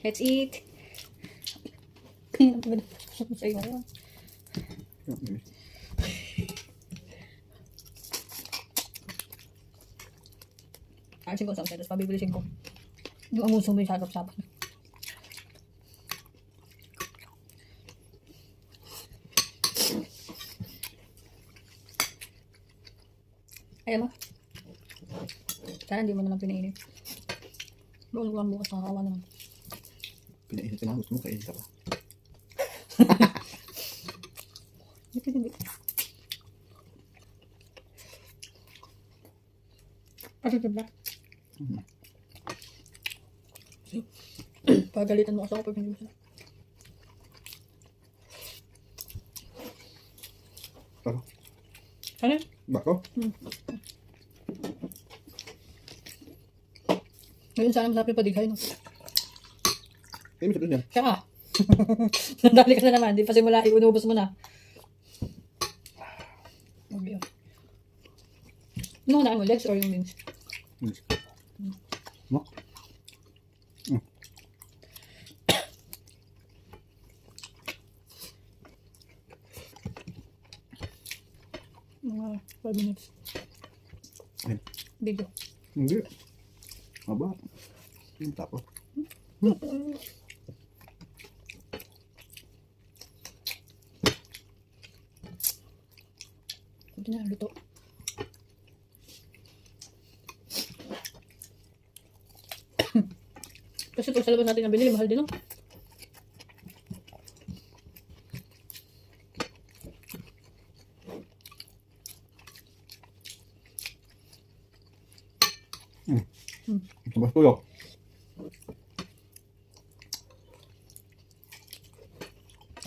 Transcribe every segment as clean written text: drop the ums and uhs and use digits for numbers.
Let's eat. Sa'yo ko. Ayusin ko sa usa, tapos pabibilisin ko. Yung amuso mo yung sarap-sarap. Ayan mo. Sana hindi mo naman pinainit. Bukas lang bukas, nakakawa naman. Pinainit na gusto mo, kainit ka pa. Hindi. Positive ba? Pagalitan mo kasi ako pag hindi mo siya. Bako? Ano? Bako? Ngayon sana masarap yung padighay, no? Kayo mo sa yan. Siya ka. Nandali ka na naman. Di pa simula, inubos mo na. Okay. Ano na mo? Legs or yung wings? Mo? Mga 5 minutes. Ayun. Video. Hindi. Aba. Yung tapo. Ito na, luto. Kasi ito sa labas natin nabili, mahal din, no? Sabas tuyo.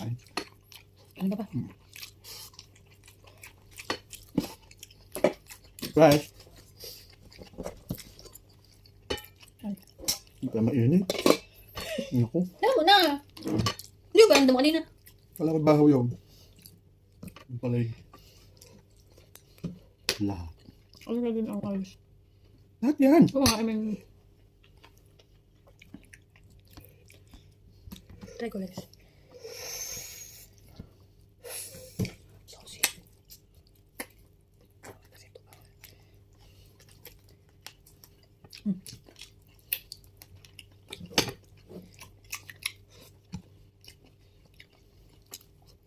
Ay. Ano ba pa? Rice. Ay. Hindi pa mainit. Naku. Alam mo na! Hindi ba? Andam kanina. Wala ko baho yun. Yung palay. Lahat. Ano na din ang ayos? Lahat yan. Oo nga, I mean... Try ko let's. Saucy. Kasi ito ba?